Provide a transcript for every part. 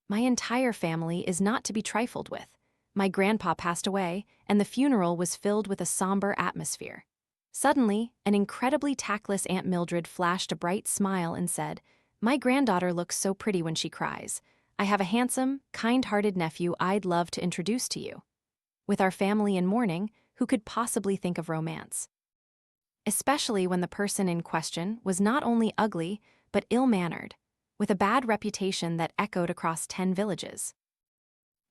My entire family is not to be trifled with. My grandpa passed away, and the funeral was filled with a somber atmosphere. Suddenly, an incredibly tactless Aunt Mildred flashed a bright smile and said, "My granddaughter looks so pretty when she cries. I have a handsome, kind-hearted nephew I'd love to introduce to you." With our family in mourning, who could possibly think of romance? Especially when the person in question was not only ugly, but ill-mannered, with a bad reputation that echoed across 10 villages.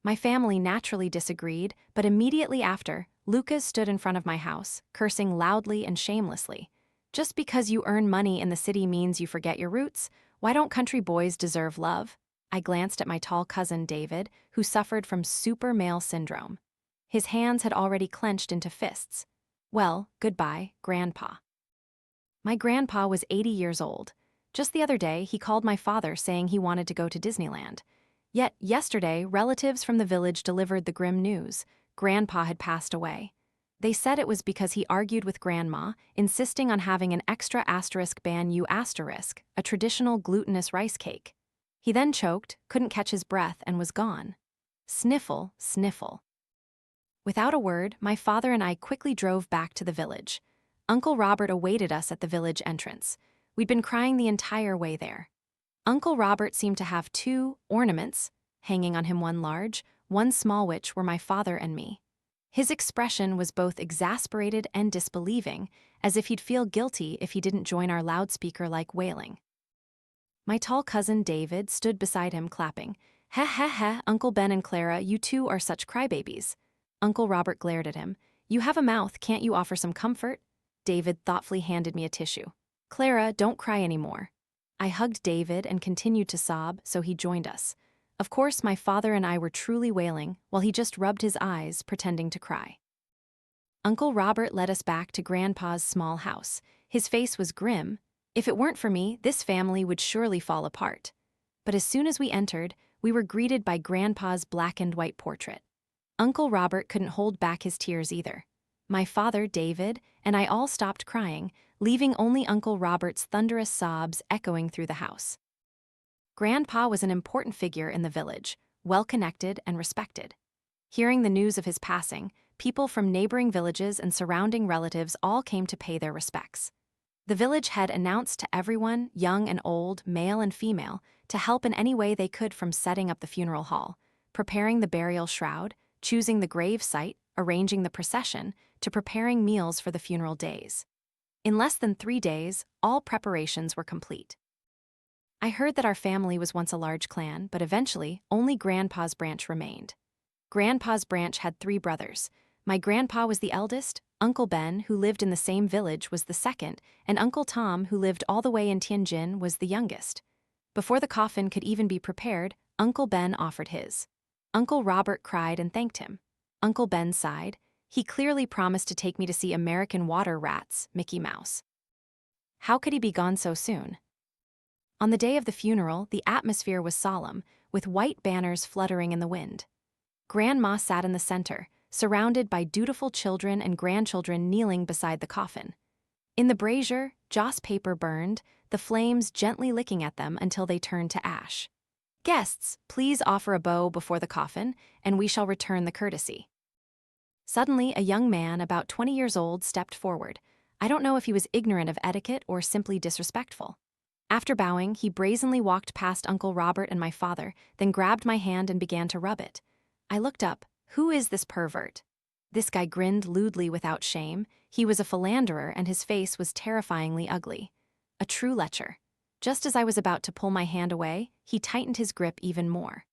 My family naturally disagreed, but immediately after, Lucas stood in front of my house, cursing loudly and shamelessly. "Just because you earn money in the city means you forget your roots? Why don't country boys deserve love?" I glanced at my tall cousin David, who suffered from super male syndrome. His hands had already clenched into fists. Well, goodbye, Grandpa. My grandpa was 80 years old. Just the other day, he called my father saying he wanted to go to Disneyland. Yet, yesterday, relatives from the village delivered the grim news: Grandpa had passed away. They said it was because he argued with Grandma, insisting on having an extra asterisk banu asterisk, a traditional glutinous rice cake. He then choked, couldn't catch his breath, and was gone. Sniffle, sniffle. Without a word, my father and I quickly drove back to the village. Uncle Robert awaited us at the village entrance. We'd been crying the entire way there. Uncle Robert seemed to have two ornaments hanging on him, one large, one small, which were my father and me. His expression was both exasperated and disbelieving, as if he'd feel guilty if he didn't join our loudspeaker-like wailing. My tall cousin David stood beside him, clapping. "Heh heh heh, Uncle Ben and Clara, you two are such crybabies." Uncle Robert glared at him. "You have a mouth, can't you offer some comfort?" David thoughtfully handed me a tissue. "Clara, don't cry anymore." I hugged David and continued to sob, so he joined us. Of course, my father and I were truly wailing, while he just rubbed his eyes, pretending to cry. Uncle Robert led us back to Grandpa's small house. His face was grim. If it weren't for me, this family would surely fall apart. But as soon as we entered, we were greeted by Grandpa's black and white portrait. Uncle Robert couldn't hold back his tears either. My father, David, and I all stopped crying, leaving only Uncle Robert's thunderous sobs echoing through the house. Grandpa was an important figure in the village, well-connected and respected. Hearing the news of his passing, people from neighboring villages and surrounding relatives all came to pay their respects. The village head announced to everyone, young and old, male and female, to help in any way they could, from setting up the funeral hall, preparing the burial shroud, choosing the grave site, arranging the procession, to preparing meals for the funeral days. In less than 3 days, all preparations were complete. I heard that our family was once a large clan, but eventually, only Grandpa's branch remained. Grandpa's branch had 3 brothers. My grandpa was the eldest, Uncle Ben, who lived in the same village, was the second, and Uncle Tom, who lived all the way in Tianjin, was the youngest. Before the coffin could even be prepared, Uncle Ben offered his. Uncle Robert cried and thanked him. Uncle Ben sighed. He clearly promised to take me to see American water rats, Mickey Mouse. How could he be gone so soon? On the day of the funeral, the atmosphere was solemn, with white banners fluttering in the wind. Grandma sat in the center, surrounded by dutiful children and grandchildren kneeling beside the coffin. In the brazier, joss paper burned, the flames gently licking at them until they turned to ash. "Guests, please offer a bow before the coffin, and we shall return the courtesy." Suddenly, a young man, about 20 years old, stepped forward. I don't know if he was ignorant of etiquette or simply disrespectful. After bowing, he brazenly walked past Uncle Robert and my father, then grabbed my hand and began to rub it. I looked up. Who is this pervert? This guy grinned lewdly without shame. He was a philanderer and his face was terrifyingly ugly. A true lecher. Just as I was about to pull my hand away, he tightened his grip even more.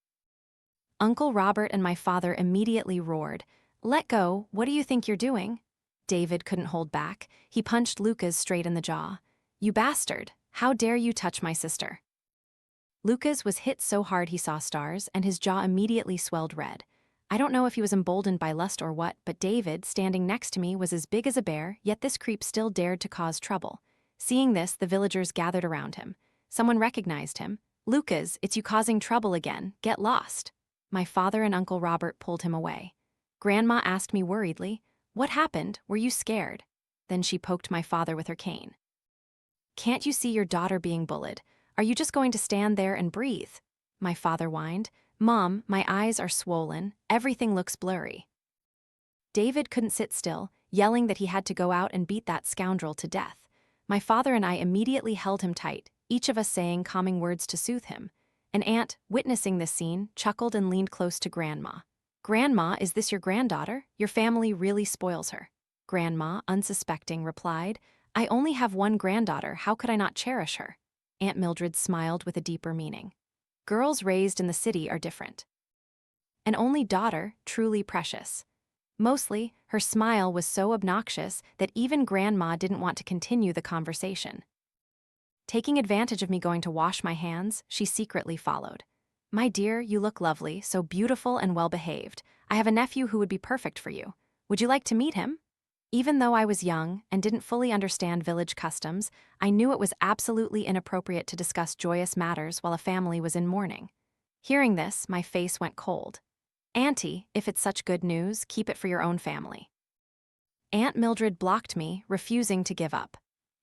Uncle Robert and my father immediately roared, "Let go, what do you think you're doing?" David couldn't hold back. He punched Lucas straight in the jaw. "You bastard, how dare you touch my sister?" Lucas was hit so hard he saw stars, and his jaw immediately swelled red. I don't know if he was emboldened by lust or what, but David, standing next to me, was as big as a bear, yet this creep still dared to cause trouble. Seeing this, the villagers gathered around him. Someone recognized him. "Lucas, it's you causing trouble again. Get lost." My father and Uncle Robert pulled him away. Grandma asked me worriedly, "What happened? Were you scared?" Then she poked my father with her cane. "Can't you see your daughter being bullied? Are you just going to stand there and breathe?" my father whined. Mom, my eyes are swollen, everything looks blurry. David couldn't sit still, yelling that he had to go out and beat that scoundrel to death. My father and I immediately held him tight, each of us saying calming words to soothe him. An aunt, witnessing this scene, chuckled and leaned close to Grandma. Grandma, is this your granddaughter? Your family really spoils her. Grandma, unsuspecting, replied, I only have one granddaughter, how could I not cherish her? Aunt Mildred smiled with a deeper meaning. Girls raised in the city are different. An only daughter, truly precious. Mostly, her smile was so obnoxious that even Grandma didn't want to continue the conversation. Taking advantage of me going to wash my hands, she secretly followed. My dear, you look lovely, so beautiful and well-behaved. I have a nephew who would be perfect for you. Would you like to meet him? Even though I was young and didn't fully understand village customs, I knew it was absolutely inappropriate to discuss joyous matters while a family was in mourning. Hearing this, my face went cold. Auntie, if it's such good news, keep it for your own family. Aunt Mildred blocked me, refusing to give up.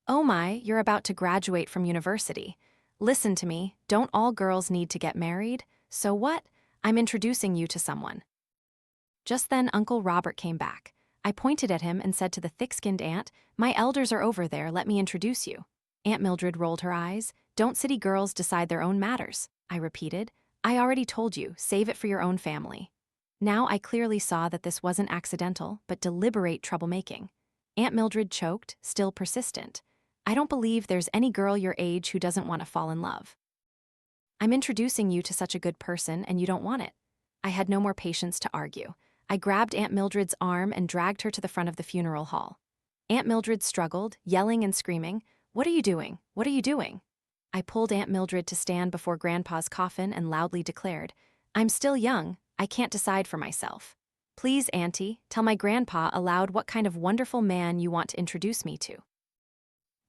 Oh my, you're about to graduate from university. Listen to me, don't all girls need to get married? So what? I'm introducing you to someone. Just then Uncle Robert came back. I pointed at him and said to the thick-skinned aunt, my elders are over there, let me introduce you. Aunt Mildred rolled her eyes. Don't city girls decide their own matters? I repeated. I already told you, save it for your own family. Now I clearly saw that this wasn't accidental, but deliberate troublemaking. Aunt Mildred choked, still persistent. I don't believe there's any girl your age who doesn't want to fall in love. I'm introducing you to such a good person and you don't want it. I had no more patience to argue. I grabbed Aunt Mildred's arm and dragged her to the front of the funeral hall. Aunt Mildred struggled, yelling and screaming, What are you doing? What are you doing? I pulled Aunt Mildred to stand before Grandpa's coffin and loudly declared, I'm still young, I can't decide for myself. Please, Auntie, tell my grandpa aloud what kind of wonderful man you want to introduce me to.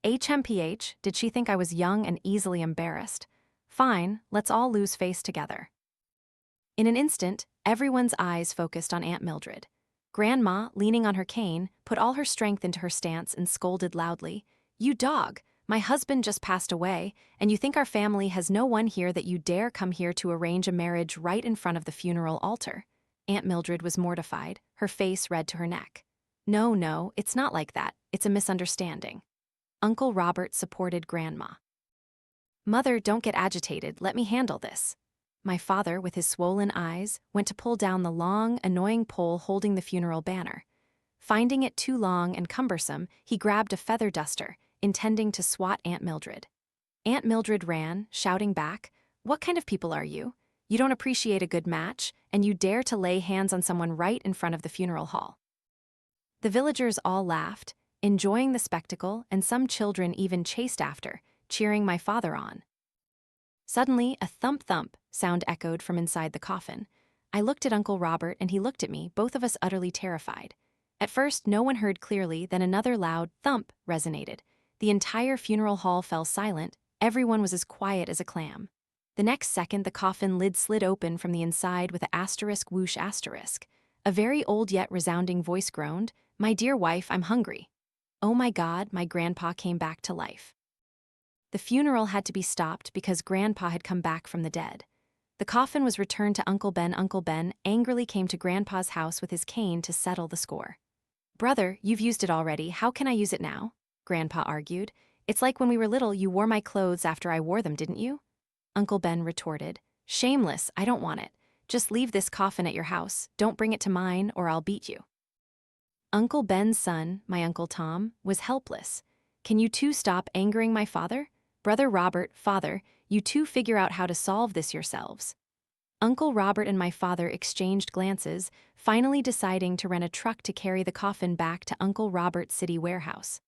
HMPH, did she think I was young and easily embarrassed? Fine, let's all lose face together. In an instant, everyone's eyes focused on Aunt Mildred. Grandma, leaning on her cane, put all her strength into her stance and scolded loudly, You dog! My husband just passed away, and you think our family has no one here that you dare come here to arrange a marriage right in front of the funeral altar? Aunt Mildred was mortified, her face red to her neck. No, it's not like that, it's a misunderstanding. Uncle Robert supported Grandma. Mother, don't get agitated, let me handle this. My father, with his swollen eyes, went to pull down the long, annoying pole holding the funeral banner. Finding it too long and cumbersome, he grabbed a feather duster, intending to swat Aunt Mildred. Aunt Mildred ran, shouting back, What kind of people are you? You don't appreciate a good match, and you dare to lay hands on someone right in front of the funeral hall. The villagers all laughed, enjoying the spectacle, and some children even chased after, cheering my father on. Suddenly, a thump-thump sound echoed from inside the coffin. I looked at Uncle Robert and he looked at me, both of us utterly terrified. At first, no one heard clearly, then another loud thump resonated. The entire funeral hall fell silent, everyone was as quiet as a clam. The next second, the coffin lid slid open from the inside with a asterisk whoosh asterisk. A very old yet resounding voice groaned, My dear wife, I'm hungry. Oh my God, my grandpa came back to life. The funeral had to be stopped because Grandpa had come back from the dead. The coffin was returned to Uncle Ben. Uncle Ben angrily came to Grandpa's house with his cane to settle the score. Brother, you've used it already, how can I use it now? Grandpa argued. It's like when we were little, you wore my clothes after I wore them, didn't you? Uncle Ben retorted. Shameless, I don't want it. Just leave this coffin at your house, don't bring it to mine or I'll beat you. Uncle Ben's son, my Uncle Tom, was helpless. Can you two stop angering my father? Brother Robert, father, you two figure out how to solve this yourselves. Uncle Robert and my father exchanged glances, finally deciding to rent a truck to carry the coffin back to Uncle Robert's city warehouse.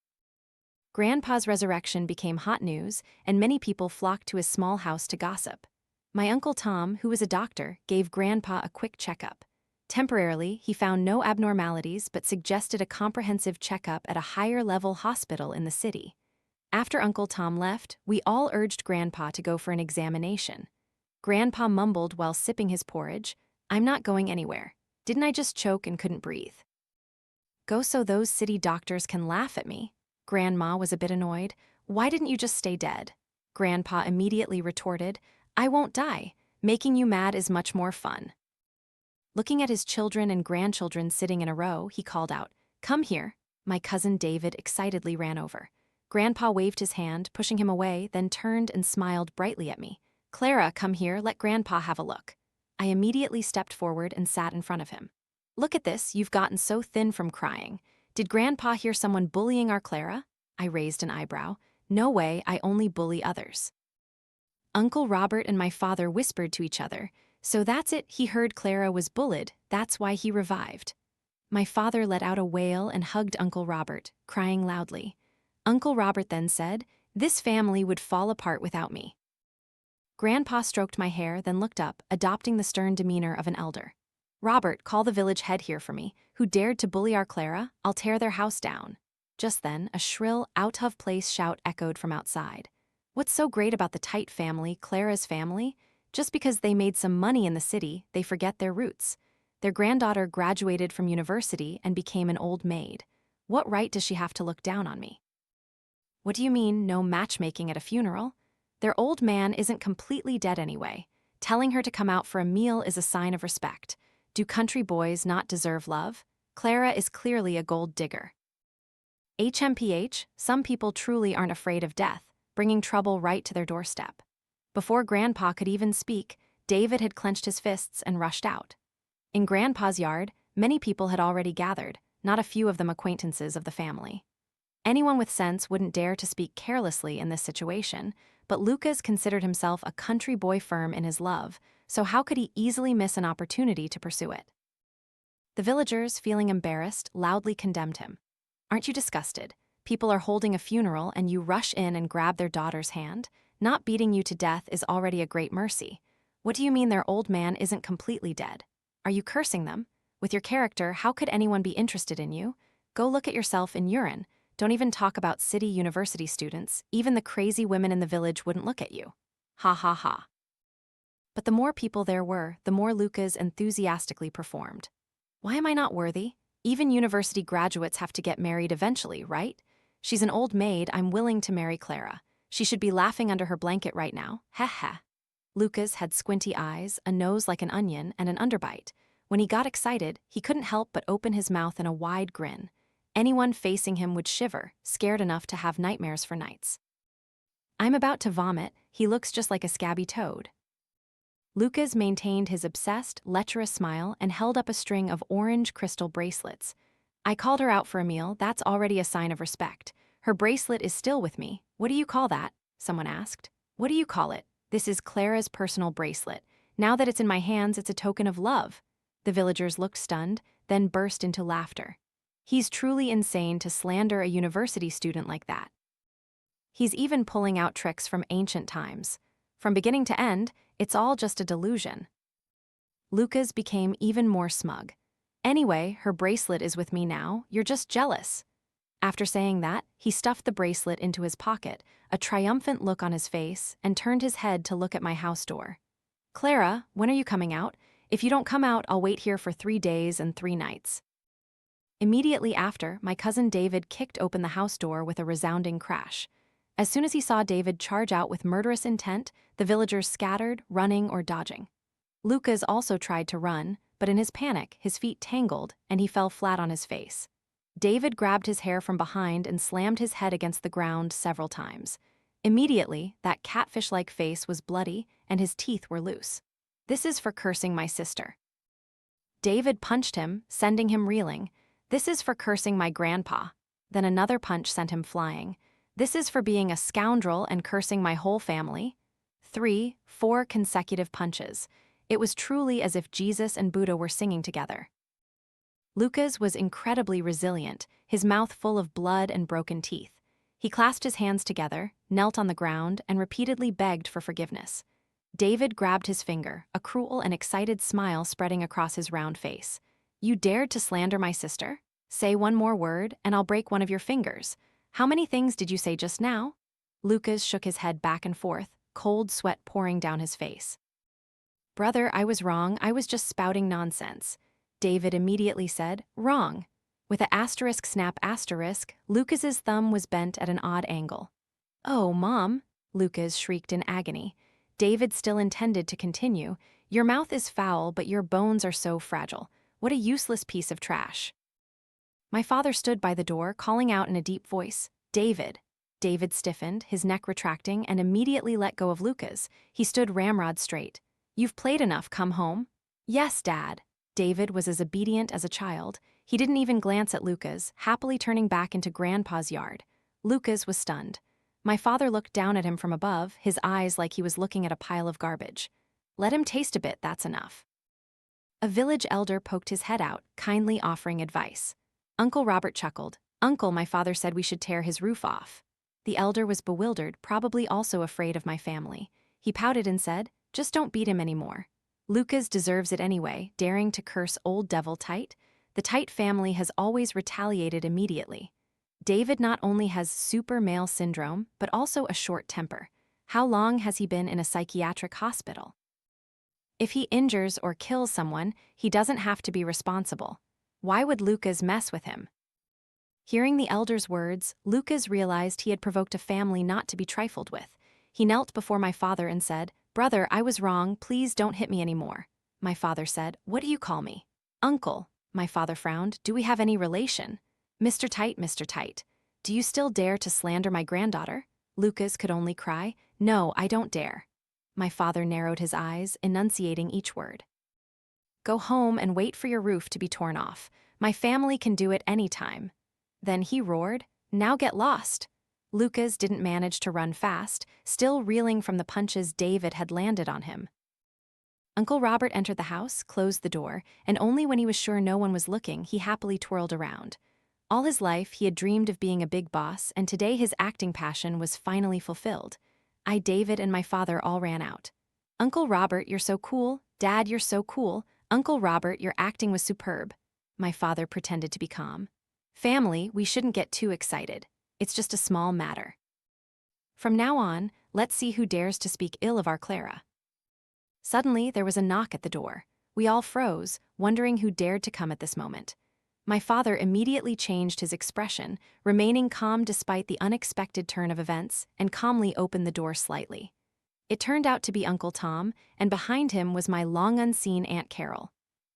Grandpa's resurrection became hot news, and many people flocked to his small house to gossip. My Uncle Tom, who was a doctor, gave Grandpa a quick checkup. Temporarily, he found no abnormalities but suggested a comprehensive checkup at a higher-level hospital in the city. After Uncle Tom left, we all urged Grandpa to go for an examination. Grandpa mumbled while sipping his porridge, I'm not going anywhere. Didn't I just choke and couldn't breathe? Go so those city doctors can laugh at me. Grandma was a bit annoyed. Why didn't you just stay dead? Grandpa immediately retorted, I won't die. Making you mad is much more fun. Looking at his children and grandchildren sitting in a row, he called out, "Come here." My cousin David excitedly ran over. Grandpa waved his hand, pushing him away, then turned and smiled brightly at me. "Clara, come here, let Grandpa have a look." I immediately stepped forward and sat in front of him. "Look at this, you've gotten so thin from crying. Did Grandpa hear someone bullying our Clara?" I raised an eyebrow. "No way, I only bully others." Uncle Robert and my father whispered to each other. "So that's it, he heard Clara was bullied, that's why he revived." My father let out a wail and hugged Uncle Robert, crying loudly. Uncle Robert then said, "This family would fall apart without me." Grandpa stroked my hair, then looked up, adopting the stern demeanor of an elder. "Robert, call the village head here for me. Who dared to bully our Clara? I'll tear their house down." Just then, a shrill, out-of-place shout echoed from outside. What's so great about the Tite family, Clara's family? Just because they made some money in the city, they forget their roots. Their granddaughter graduated from university and became an old maid. What right does she have to look down on me? What do you mean, no matchmaking at a funeral? Their old man isn't completely dead anyway. Telling her to come out for a meal is a sign of respect. Do country boys not deserve love? Clara is clearly a gold digger. HMPH, some people truly aren't afraid of death, bringing trouble right to their doorstep. Before Grandpa could even speak, David had clenched his fists and rushed out. In Grandpa's yard, many people had already gathered, not a few of them acquaintances of the family. Anyone with sense wouldn't dare to speak carelessly in this situation, but Lucas considered himself a country boy firm in his love, so how could he easily miss an opportunity to pursue it? The villagers, feeling embarrassed, loudly condemned him. "Aren't you disgusted? People are holding a funeral and you rush in and grab their daughter's hand? Not beating you to death is already a great mercy. What do you mean their old man isn't completely dead? Are you cursing them? With your character, how could anyone be interested in you? Go look at yourself in urine. Don't even talk about city university students. Even the crazy women in the village wouldn't look at you." Ha ha ha. But the more people there were, the more Lucas enthusiastically performed. "Why am I not worthy? Even university graduates have to get married eventually, right? She's an old maid, I'm willing to marry Clara. She should be laughing under her blanket right now. Heh heh." Lucas had squinty eyes, a nose like an onion, and an underbite. When he got excited, he couldn't help but open his mouth in a wide grin. Anyone facing him would shiver, scared enough to have nightmares for nights. "I'm about to vomit, he looks just like a scabby toad." Lucas maintained his obsessed, lecherous smile and held up a string of orange crystal bracelets. "I called her out for a meal, that's already a sign of respect. Her bracelet is still with me. What do you call that?" someone asked. "What do you call it? This is Clara's personal bracelet. Now that it's in my hands, it's a token of love." The villagers looked stunned, then burst into laughter. He's truly insane to slander a university student like that. He's even pulling out tricks from ancient times. From beginning to end, it's all just a delusion. Lucas became even more smug. "Anyway, her bracelet is with me now, you're just jealous." After saying that, he stuffed the bracelet into his pocket, a triumphant look on his face, and turned his head to look at my house door. "Clara, when are you coming out? If you don't come out, I'll wait here for 3 days and 3 nights. Immediately after, my cousin David kicked open the house door with a resounding crash. As soon as he saw David charge out with murderous intent, the villagers scattered, running or dodging. Lucas also tried to run, but in his panic, his feet tangled, and he fell flat on his face. David grabbed his hair from behind and slammed his head against the ground several times. Immediately, that catfish-like face was bloody, and his teeth were loose. "This is for cursing my sister." David punched him, sending him reeling. "This is for cursing my grandpa." Then another punch sent him flying. "This is for being a scoundrel and cursing my whole family." 3, 4 consecutive punches. It was truly as if Jesus and Buddha were singing together. Lucas was incredibly resilient, his mouth full of blood and broken teeth. He clasped his hands together, knelt on the ground, and repeatedly begged for forgiveness. David grabbed his finger, a cruel and excited smile spreading across his round face. "You dared to slander my sister? Say one more word, and I'll break one of your fingers. How many things did you say just now?" Lucas shook his head back and forth, cold sweat pouring down his face. "Brother, I was wrong, I was just spouting nonsense." David immediately said, "Wrong." With an asterisk snap asterisk, Lucas's thumb was bent at an odd angle. "Oh, Mom," Lucas shrieked in agony. David still intended to continue. Your mouth is foul, but your bones are so fragile. What a useless piece of trash. My father stood by the door, calling out in a deep voice, David. David stiffened, his neck retracting, and immediately let go of Lucas. He stood ramrod straight. You've played enough, come home. Yes, Dad. David was as obedient as a child. He didn't even glance at Lucas, happily turning back into Grandpa's yard. Lucas was stunned. My father looked down at him from above, his eyes like he was looking at a pile of garbage. Let him taste a bit, that's enough. A village elder poked his head out, kindly offering advice. Uncle Robert chuckled. Uncle, my father said we should tear his roof off. The elder was bewildered, probably also afraid of my family. He pouted and said, just don't beat him anymore. Lucas deserves it anyway, daring to curse old devil Tite. The Tite family has always retaliated immediately. David not only has super male syndrome, but also a short temper. How long has he been in a psychiatric hospital? If he injures or kills someone, he doesn't have to be responsible. Why would Lucas mess with him? Hearing the elder's words, Lucas realized he had provoked a family not to be trifled with. He knelt before my father and said, Brother, I was wrong, please don't hit me anymore. My father said, What do you call me? Uncle. My father frowned, Do we have any relation? Mr. Tite, do you still dare to slander my granddaughter? Lucas could only cry, No, I don't dare. My father narrowed his eyes, enunciating each word. Go home and wait for your roof to be torn off. My family can do it any time. Then he roared, Now get lost. Lucas didn't manage to run fast, still reeling from the punches David had landed on him. Uncle Robert entered the house, closed the door, and only when he was sure no one was looking, he happily twirled around. All his life, he had dreamed of being a big boss, and today his acting passion was finally fulfilled. David, and my father all ran out. Uncle Robert, you're so cool. Dad, you're so cool. Uncle Robert, your acting was superb. My father pretended to be calm. Family, we shouldn't get too excited. It's just a small matter. From now on, let's see who dares to speak ill of our Clara. Suddenly, there was a knock at the door. We all froze, wondering who dared to come at this moment. My father immediately changed his expression, remaining calm despite the unexpected turn of events, and calmly opened the door slightly. It turned out to be Uncle Tom, and behind him was my long-unseen Aunt Carol.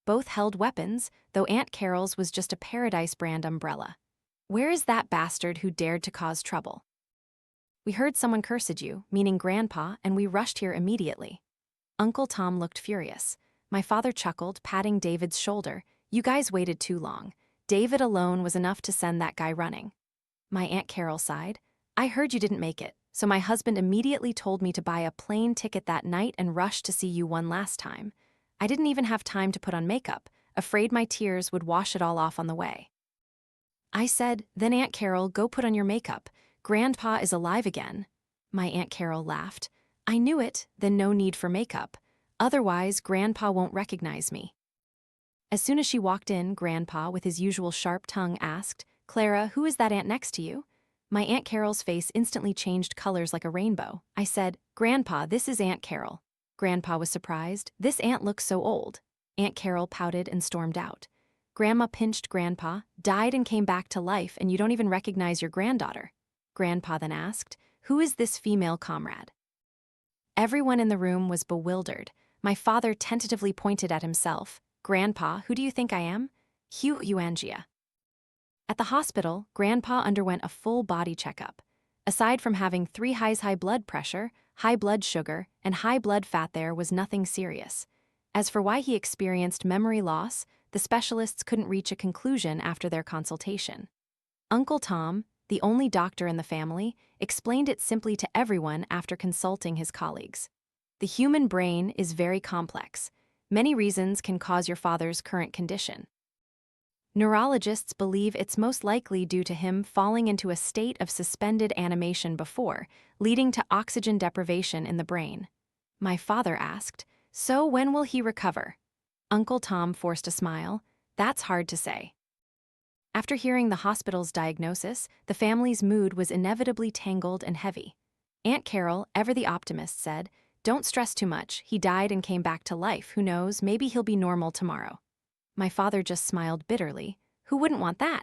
Both held weapons, though Aunt Carol's was just a Paradise brand umbrella. Where is that bastard who dared to cause trouble? We heard someone cursed you, meaning Grandpa, and we rushed here immediately. Uncle Tom looked furious. My father chuckled, patting David's shoulder. You guys waited too long. David alone was enough to send that guy running. My Aunt Carol sighed. I heard you didn't make it, so my husband immediately told me to buy a plane ticket that night and rush to see you one last time. I didn't even have time to put on makeup, afraid my tears would wash it all off on the way. I said, Then Aunt Carol, go put on your makeup. Grandpa is alive again. My Aunt Carol laughed. I knew it, then no need for makeup. Otherwise, Grandpa won't recognize me. As soon as she walked in, Grandpa, with his usual sharp tongue, asked, Clara, who is that aunt next to you? My Aunt Carol's face instantly changed colors like a rainbow. I said, Grandpa, this is Aunt Carol. Grandpa was surprised. This aunt looks so old. Aunt Carol pouted and stormed out. Grandma pinched Grandpa, died and came back to life, and you don't even recognize your granddaughter. Grandpa then asked, Who is this female comrade? Everyone in the room was bewildered. My father tentatively pointed at himself. Grandpa, who do you think I am? Hugh Euangia. At the hospital, Grandpa underwent a full body checkup. Aside from having 3 highs high blood pressure, high blood sugar, and high blood fat, there was nothing serious. As for why he experienced memory loss, the specialists couldn't reach a conclusion after their consultation. Uncle Tom, the only doctor in the family, explained it simply to everyone after consulting his colleagues. The human brain is very complex. Many reasons can cause your father's current condition. Neurologists believe it's most likely due to him falling into a state of suspended animation before, leading to oxygen deprivation in the brain. My father asked, So when will he recover? Uncle Tom forced a smile. That's hard to say. After hearing the hospital's diagnosis, the family's mood was inevitably tangled and heavy. Aunt Carol, ever the optimist, said, Don't stress too much. He died and came back to life. Who knows, maybe he'll be normal tomorrow. My father just smiled bitterly. Who wouldn't want that?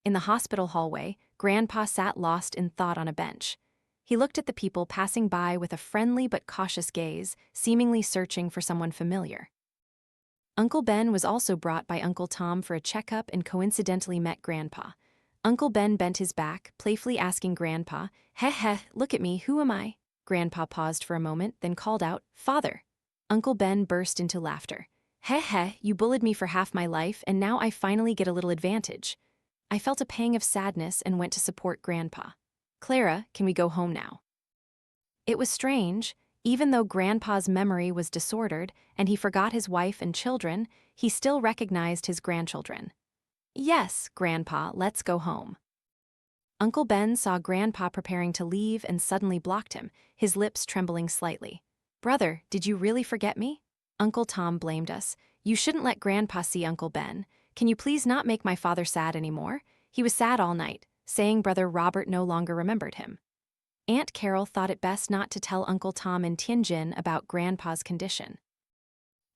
In the hospital hallway, Grandpa sat lost in thought on a bench. He looked at the people passing by with a friendly but cautious gaze, seemingly searching for someone familiar. Uncle Ben was also brought by Uncle Tom for a checkup and coincidentally met Grandpa. Uncle Ben bent his back, playfully asking Grandpa, "Heh, look at me, who am I?" Grandpa paused for a moment, then called out, "Father." Uncle Ben burst into laughter. "Heh, you bullied me for half my life, and now I finally get a little advantage." I felt a pang of sadness and went to support Grandpa. "Clara, can we go home now?" It was strange. Even though Grandpa's memory was disordered and he forgot his wife and children, he still recognized his grandchildren. "Yes, Grandpa, let's go home." Uncle Ben saw Grandpa preparing to leave and suddenly blocked him, his lips trembling slightly. "Brother, did you really forget me?" Uncle Tom blamed us. "You shouldn't let Grandpa see Uncle Ben. Can you please not make my father sad anymore? He was sad all night, saying Brother Robert no longer remembered him." Aunt Carol thought it best not to tell Uncle Tom and Tianjin about Grandpa's condition.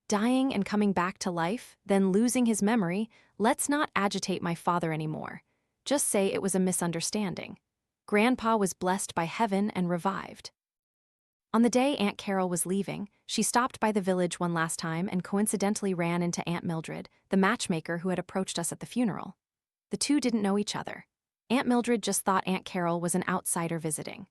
Dying and coming back to life, then losing his memory, let's not agitate my father anymore. Just say it was a misunderstanding. Grandpa was blessed by heaven and revived. On the day Aunt Carol was leaving, she stopped by the village one last time and coincidentally ran into Aunt Mildred, the matchmaker who had approached us at the funeral. The two didn't know each other. Aunt Mildred just thought Aunt Carol was an outsider visiting.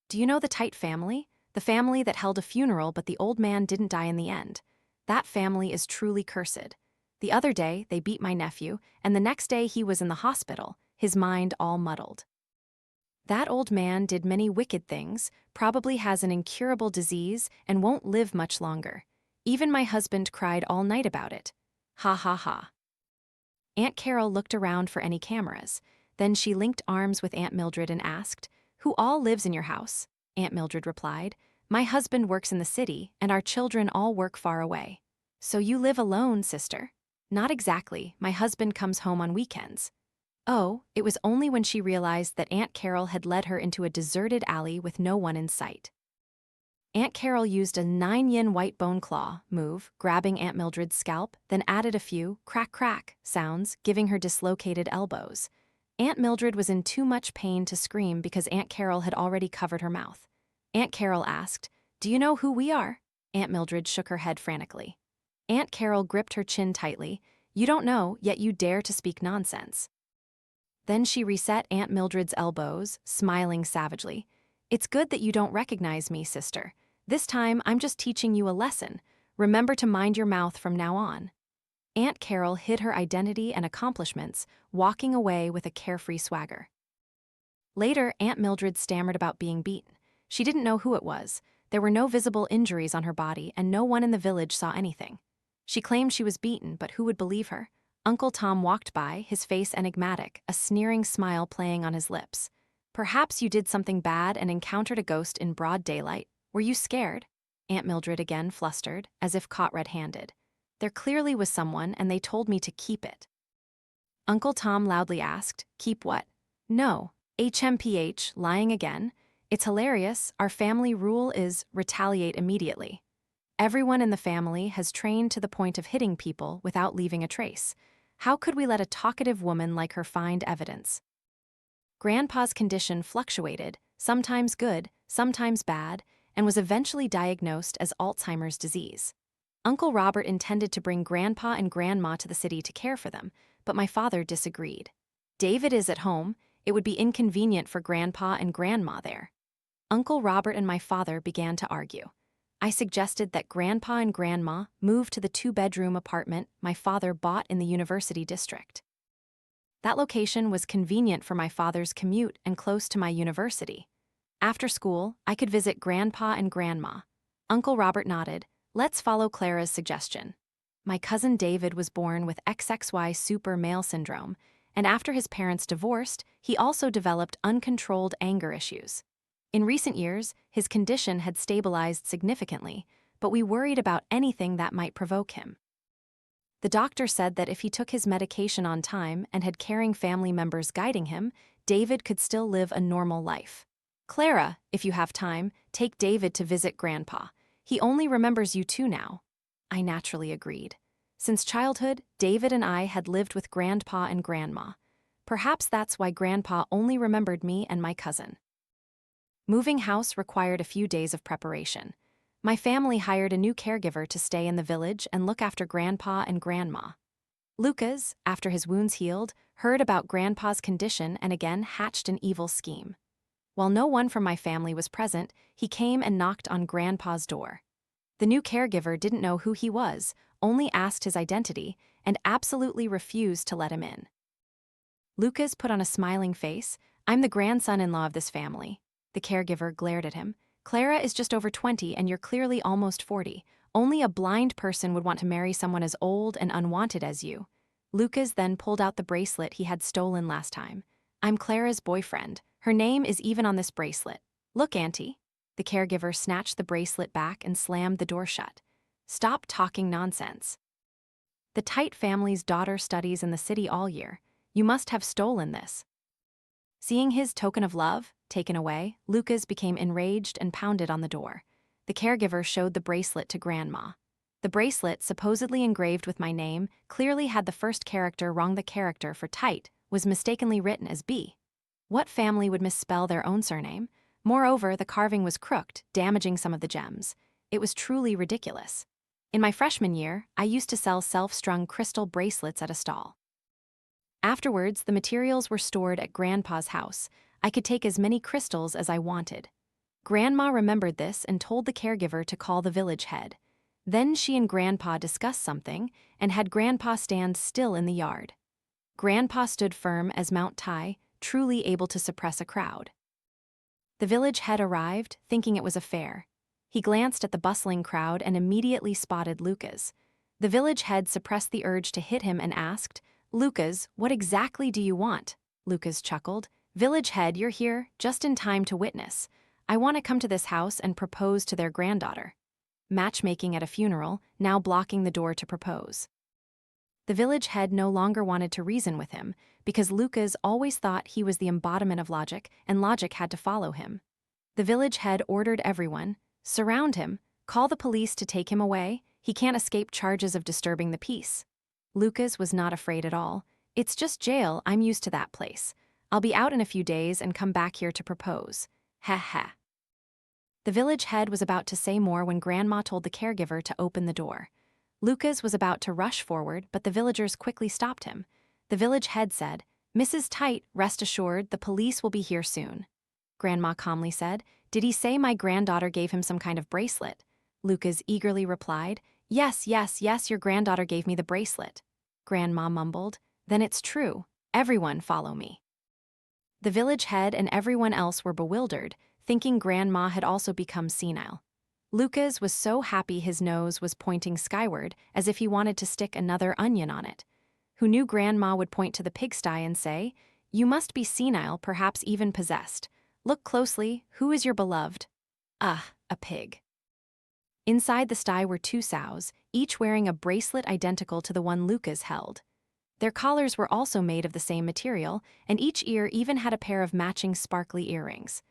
"Do you know the Tite family? The family that held a funeral but the old man didn't die in the end. That family is truly cursed. The other day, they beat my nephew, and the next day he was in the hospital, his mind all muddled. That old man did many wicked things, probably has an incurable disease, and won't live much longer. Even my husband cried all night about it. Ha ha ha." Aunt Carol looked around for any cameras. Then she linked arms with Aunt Mildred and asked, "Who all lives in your house?" Aunt Mildred replied, "My husband works in the city, and our children all work far away." "So you live alone, sister?" "Not exactly. My husband comes home on weekends." Oh, it was only when she realized that Aunt Carol had led her into a deserted alley with no one in sight. Aunt Carol used a 9-yin white bone claw move, grabbing Aunt Mildred's scalp, then added a few crack sounds, giving her dislocated elbows. Aunt Mildred was in too much pain to scream because Aunt Carol had already covered her mouth. Aunt Carol asked, "Do you know who we are?" Aunt Mildred shook her head frantically. Aunt Carol gripped her chin tightly. "You don't know, yet you dare to speak nonsense." Then she reset Aunt Mildred's elbows, smiling savagely. "It's good that you don't recognize me, sister. This time, I'm just teaching you a lesson. Remember to mind your mouth from now on." Aunt Carol hid her identity and accomplishments, walking away with a carefree swagger. Later, Aunt Mildred stammered about being beaten. She didn't know who it was. There were no visible injuries on her body, and no one in the village saw anything. She claimed she was beaten, but who would believe her? Uncle Tom walked by, his face enigmatic, a sneering smile playing on his lips. "Perhaps you did something bad and encountered a ghost in broad daylight. Were you scared?" Aunt Mildred again flustered, as if caught red-handed. "There clearly was someone, and they told me to keep it." Uncle Tom loudly asked, "Keep what?" "No. HMPH, lying again. It's hilarious. Our family rule is retaliate immediately. Everyone in the family has trained to the point of hitting people without leaving a trace. How could we let a talkative woman like her find evidence?" Grandpa's condition fluctuated, sometimes good, sometimes bad, and was eventually diagnosed as Alzheimer's disease. Uncle Robert intended to bring Grandpa and Grandma to the city to care for them, but my father disagreed. "David is at home. It would be inconvenient for Grandpa and Grandma there." Uncle Robert and my father began to argue. I suggested that Grandpa and Grandma move to the 2-bedroom apartment my father bought in the university district. That location was convenient for my father's commute and close to my university. After school, I could visit Grandpa and Grandma. Uncle Robert nodded. "Let's follow Clara's suggestion." My cousin David was born with XXY super male syndrome, and after his parents divorced, he also developed uncontrolled anger issues. In recent years, his condition had stabilized significantly, but we worried about anything that might provoke him. The doctor said that if he took his medication on time and had caring family members guiding him, David could still live a normal life. "Clara, if you have time, take David to visit Grandpa. He only remembers you two now." I naturally agreed. Since childhood, David and I had lived with Grandpa and Grandma. Perhaps that's why Grandpa only remembered me and my cousin. Moving house required a few days of preparation. My family hired a new caregiver to stay in the village and look after Grandpa and Grandma. Lucas, after his wounds healed, heard about Grandpa's condition and again hatched an evil scheme. While no one from my family was present, he came and knocked on Grandpa's door. The new caregiver didn't know who he was, only asked his identity, and absolutely refused to let him in. Lucas put on a smiling face. "I'm the grandson-in-law of this family." The caregiver glared at him. "Clara is just over 20 and you're clearly almost 40. Only a blind person would want to marry someone as old and unwanted as you." Lucas then pulled out the bracelet he had stolen last time. "I'm Clara's boyfriend. Her name is even on this bracelet. Look, Auntie." The caregiver snatched the bracelet back and slammed the door shut. "Stop talking nonsense. The Tite family's daughter studies in the city all year. You must have stolen this." Seeing his token of love taken away, Lucas became enraged and pounded on the door. The caregiver showed the bracelet to Grandma. The bracelet, supposedly engraved with my name, clearly had the first character wrong. The character for Tite was mistakenly written as B. What family would misspell their own surname? Moreover, the carving was crooked, damaging some of the gems. It was truly ridiculous. In my freshman year, I used to sell self-strung crystal bracelets at a stall. Afterwards, the materials were stored at Grandpa's house. I could take as many crystals as I wanted. Grandma remembered this and told the caregiver to call the village head. Then she and Grandpa discussed something and had Grandpa stand still in the yard. Grandpa stood firm as Mount Tai, truly able to suppress a crowd. The village head arrived, thinking it was a fair. He glanced at the bustling crowd and immediately spotted Lucas. The village head suppressed the urge to hit him and asked, "Lucas, what exactly do you want?" Lucas chuckled. "Village head, you're here, just in time to witness. I want to come to this house and propose to their granddaughter." Matchmaking at a funeral, now blocking the door to propose. The village head no longer wanted to reason with him, because Lucas always thought he was the embodiment of logic, and logic had to follow him. The village head ordered everyone, "Surround him, call the police to take him away. He can't escape charges of disturbing the peace." Lucas was not afraid at all. "It's just jail, I'm used to that place. I'll be out in a few days and come back here to propose. Ha ha." The village head was about to say more when Grandma told the caregiver to open the door. Lucas was about to rush forward, but the villagers quickly stopped him. The village head said, "Mrs. Tite, rest assured, the police will be here soon." Grandma calmly said, "Did he say my granddaughter gave him some kind of bracelet?" Lucas eagerly replied, Yes, your granddaughter gave me the bracelet." Grandma mumbled, "Then it's true. Everyone follow me." The village head and everyone else were bewildered, thinking Grandma had also become senile. Lucas was so happy his nose was pointing skyward, as if he wanted to stick another onion on it. Who knew Grandma would point to the pigsty and say, "You must be senile, perhaps even possessed. Look closely, who is your beloved?" Ah, a pig. Inside the sty were two sows, each wearing a bracelet identical to the one Lucas held. Their collars were also made of the same material, and each ear even had a pair of matching sparkly earrings.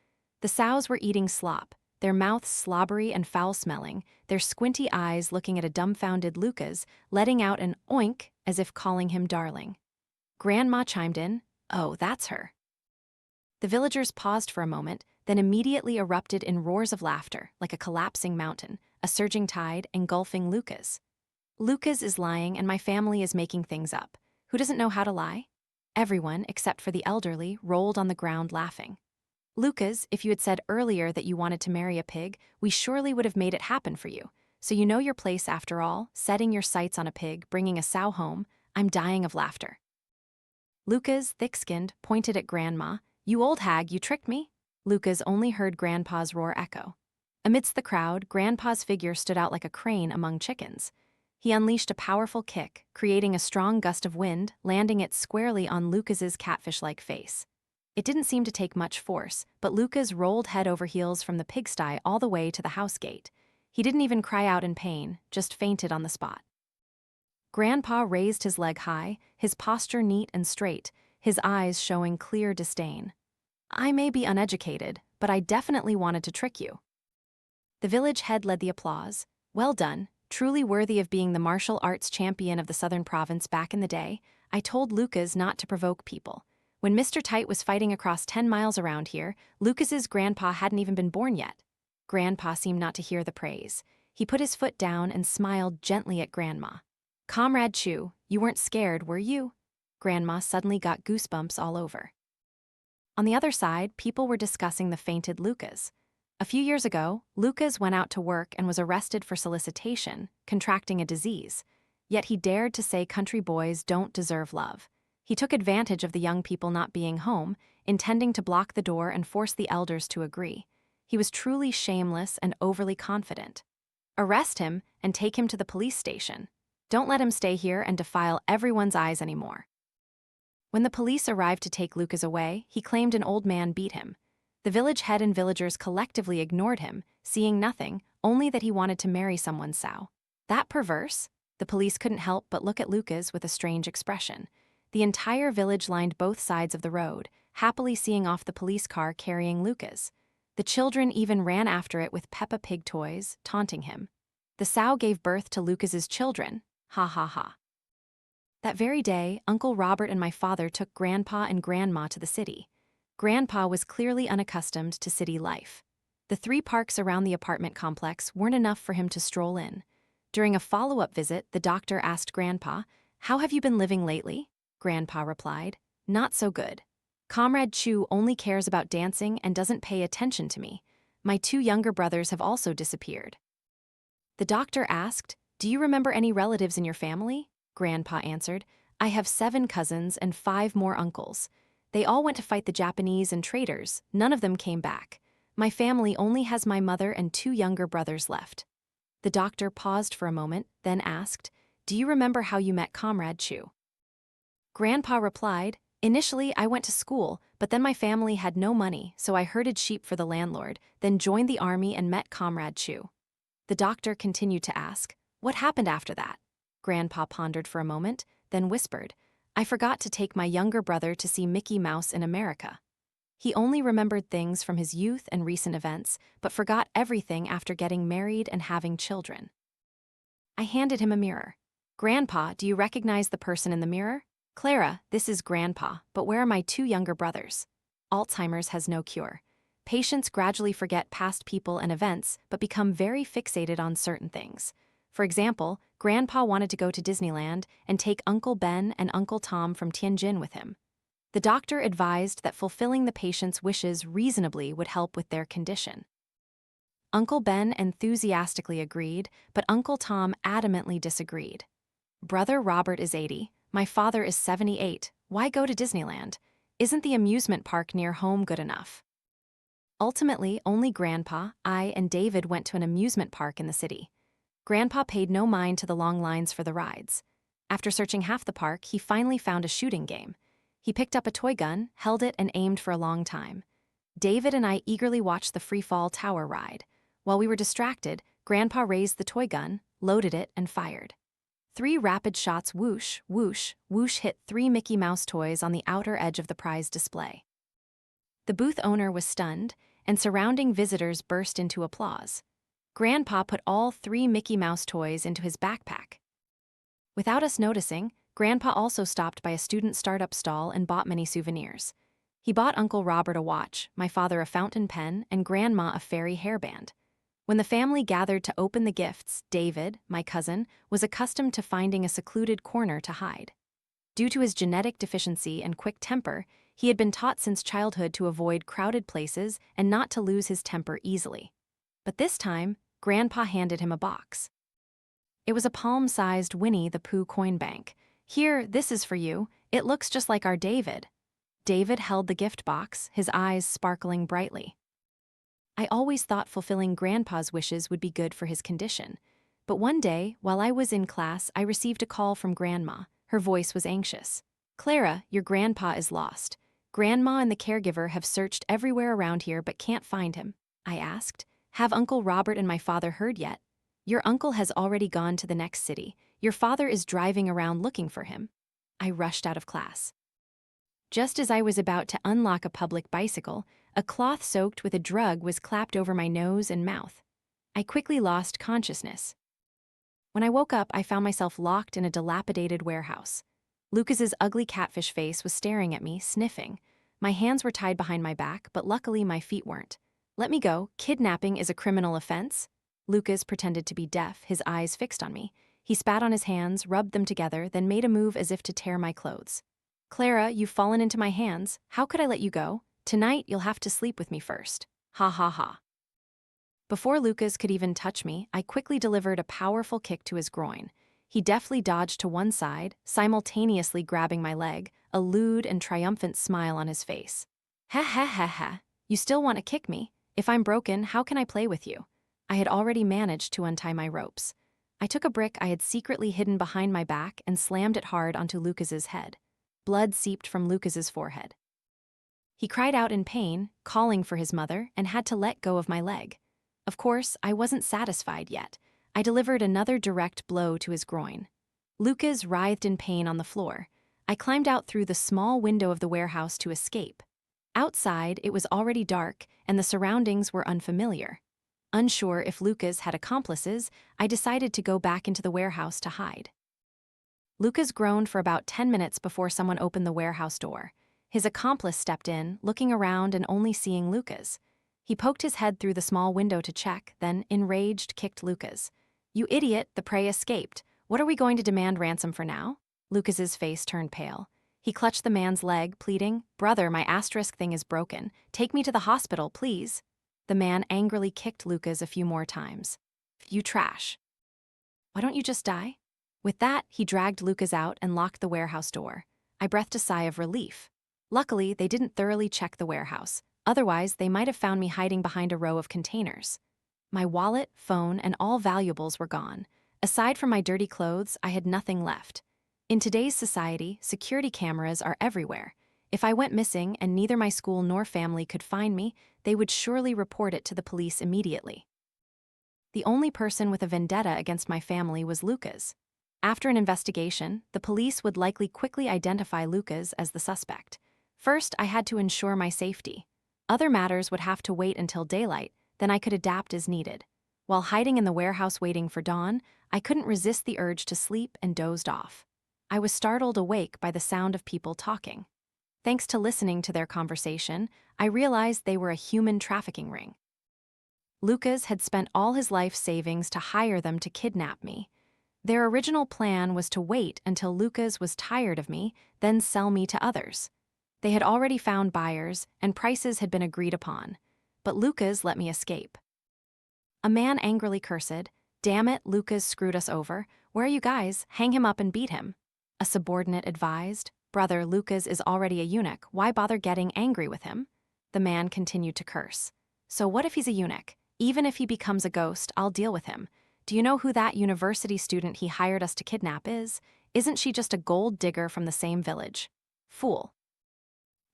The sows were eating slop, their mouths slobbery and foul-smelling, their squinty eyes looking at a dumbfounded Lucas, letting out an oink as if calling him darling. Grandma chimed in, "Oh, that's her." The villagers paused for a moment, then immediately erupted in roars of laughter, like a collapsing mountain, a surging tide engulfing Lucas. "Lucas is lying and my family is making things up. Who doesn't know how to lie?" Everyone, except for the elderly, rolled on the ground laughing. "Lucas, if you had said earlier that you wanted to marry a pig, we surely would have made it happen for you. So you know your place after all, setting your sights on a pig, bringing a sow home. I'm dying of laughter." Lucas, thick-skinned, pointed at Grandma. "You old hag, you tricked me." Lucas only heard Grandpa's roar echo. Amidst the crowd, Grandpa's figure stood out like a crane among chickens. He unleashed a powerful kick, creating a strong gust of wind, landing it squarely on Lucas's catfish-like face. It didn't seem to take much force, but Lucas rolled head over heels from the pigsty all the way to the house gate. He didn't even cry out in pain, just fainted on the spot. Grandpa raised his leg high, his posture neat and straight, his eyes showing clear disdain. "I may be uneducated, but I definitely wanted to trick you." The village head led the applause. "Well done, truly worthy of being the martial arts champion of the southern province back in the day. I told Lucas not to provoke people. When Mr. Tight was fighting across 10 miles around here, Lucas's grandpa hadn't even been born yet. Grandpa seemed not to hear the praise. He put his foot down and smiled gently at Grandma. Comrade Chew, you weren't scared, were you? Grandma suddenly got goosebumps all over. On the other side, people were discussing the fainted Lucas. A few years ago, Lucas went out to work and was arrested for solicitation, contracting a disease. Yet he dared to say country boys don't deserve love. He took advantage of the young people not being home, intending to block the door and force the elders to agree. He was truly shameless and overly confident. Arrest him and take him to the police station. Don't let him stay here and defile everyone's eyes anymore. When the police arrived to take Lucas away, he claimed an old man beat him. The village head and villagers collectively ignored him, seeing nothing, only that he wanted to marry someone's sow. That perverse? The police couldn't help but look at Lucas with a strange expression. The entire village lined both sides of the road, happily seeing off the police car carrying Lucas. The children even ran after it with Peppa Pig toys, taunting him. The sow gave birth to Lucas's children. Ha ha ha. That very day, Uncle Robert and my father took Grandpa and Grandma to the city. Grandpa was clearly unaccustomed to city life. The 3 parks around the apartment complex weren't enough for him to stroll in. During a follow-up visit, the doctor asked Grandpa, "How have you been living lately?" Grandpa replied, "Not so good. Comrade Chew only cares about dancing and doesn't pay attention to me. My 2 younger brothers have also disappeared." The doctor asked, "Do you remember any relatives in your family?" Grandpa answered, "I have 7 cousins and 5 more uncles. They all went to fight the Japanese and traitors. None of them came back. My family only has my mother and 2 younger brothers left." The doctor paused for a moment, then asked, "Do you remember how you met Comrade Chew?" Grandpa replied, "Initially, I went to school, but then my family had no money, so I herded sheep for the landlord, then joined the army and met Comrade Chew." The doctor continued to ask, "What happened after that?" Grandpa pondered for a moment, then whispered, "I forgot to take my younger brother to see Mickey Mouse in America." He only remembered things from his youth and recent events, but forgot everything after getting married and having children. I handed him a mirror. "Grandpa, do you recognize the person in the mirror?" "Clara, this is Grandpa, but where are my 2 younger brothers?" Alzheimer's has no cure. Patients gradually forget past people and events, but become very fixated on certain things. For example, Grandpa wanted to go to Disneyland and take Uncle Ben and Uncle Tom from Tianjin with him. The doctor advised that fulfilling the patient's wishes reasonably would help with their condition. Uncle Ben enthusiastically agreed, but Uncle Tom adamantly disagreed. "Brother Robert is 80, my father is 78, why go to Disneyland? Isn't the amusement park near home good enough?" Ultimately, only Grandpa, I, and David went to an amusement park in the city. Grandpa paid no mind to the long lines for the rides. After searching half the park, he finally found a shooting game. He picked up a toy gun, held it, and aimed for a long time. David and I eagerly watched the free-fall tower ride. While we were distracted, Grandpa raised the toy gun, loaded it, and fired. 3 rapid shots whoosh, whoosh, whoosh hit 3 Mickey Mouse toys on the outer edge of the prize display. The booth owner was stunned, and surrounding visitors burst into applause. Grandpa put all 3 Mickey Mouse toys into his backpack. Without us noticing, Grandpa also stopped by a student startup stall and bought many souvenirs. He bought Uncle Robert a watch, my father a fountain pen, and Grandma a fairy hairband. When the family gathered to open the gifts, David, my cousin, was accustomed to finding a secluded corner to hide. Due to his genetic deficiency and quick temper, he had been taught since childhood to avoid crowded places and not to lose his temper easily. But this time, Grandpa handed him a box. It was a palm-sized Winnie the Pooh coin bank. "Here, this is for you. It looks just like our David." David held the gift box, his eyes sparkling brightly. I always thought fulfilling Grandpa's wishes would be good for his condition. But one day, while I was in class, I received a call from Grandma. Her voice was anxious. "Clara, your grandpa is lost. Grandma and the caregiver have searched everywhere around here but can't find him." I asked, "Have Uncle Robert and my father heard yet?" "Your uncle has already gone to the next city. Your father is driving around looking for him." I rushed out of class. Just as I was about to unlock a public bicycle, a cloth soaked with a drug was clapped over my nose and mouth. I quickly lost consciousness. When I woke up, I found myself locked in a dilapidated warehouse. Lucas's ugly catfish face was staring at me, sniffing. My hands were tied behind my back, but luckily my feet weren't. "Let me go. Kidnapping is a criminal offense." Lucas pretended to be deaf, his eyes fixed on me. He spat on his hands, rubbed them together, then made a move as if to tear my clothes. "Clara, you've fallen into my hands. How could I let you go? Tonight, you'll have to sleep with me first. Ha ha ha." Before Lucas could even touch me, I quickly delivered a powerful kick to his groin. He deftly dodged to one side, simultaneously grabbing my leg, a lewd and triumphant smile on his face. "Ha ha ha ha. You still want to kick me? If I'm broken, how can I play with you?" I had already managed to untie my ropes. I took a brick I had secretly hidden behind my back and slammed it hard onto Lucas's head. Blood seeped from Lucas's forehead. He cried out in pain, calling for his mother, and had to let go of my leg. Of course, I wasn't satisfied yet. I delivered another direct blow to his groin. Lucas writhed in pain on the floor. I climbed out through the small window of the warehouse to escape. Outside, it was already dark, and the surroundings were unfamiliar. Unsure if Lucas had accomplices, I decided to go back into the warehouse to hide. Lucas groaned for about 10 minutes before someone opened the warehouse door. His accomplice stepped in, looking around and only seeing Lucas. He poked his head through the small window to check, then, enraged, kicked Lucas. "You idiot, the prey escaped. What are we going to demand ransom for now?" Lucas's face turned pale. He clutched the man's leg, pleading, "Brother, my asterisk thing is broken. Take me to the hospital, please." The man angrily kicked Lucas a few more times. "You trash. Why don't you just die?" With that, he dragged Lucas out and locked the warehouse door. I breathed a sigh of relief. Luckily, they didn't thoroughly check the warehouse. Otherwise, they might have found me hiding behind a row of containers. My wallet, phone, and all valuables were gone. Aside from my dirty clothes, I had nothing left. In today's society, security cameras are everywhere. If I went missing and neither my school nor family could find me, they would surely report it to the police immediately. The only person with a vendetta against my family was Lucas. After an investigation, the police would likely quickly identify Lucas as the suspect. First, I had to ensure my safety. Other matters would have to wait until daylight, then I could adapt as needed. While hiding in the warehouse waiting for dawn, I couldn't resist the urge to sleep and dozed off. I was startled awake by the sound of people talking. Thanks to listening to their conversation, I realized they were a human trafficking ring. Lucas had spent all his life savings to hire them to kidnap me. Their original plan was to wait until Lucas was tired of me, then sell me to others. They had already found buyers, and prices had been agreed upon. But Lucas let me escape. A man angrily cursed, "Damn it, Lucas screwed us over. Where are you guys? Hang him up and beat him." A subordinate advised, "Brother, Lucas is already a eunuch. Why bother getting angry with him?" The man continued to curse. "So what if he's a eunuch? Even if he becomes a ghost, I'll deal with him. Do you know who that university student he hired us to kidnap is? Isn't she just a gold digger from the same village? Fool."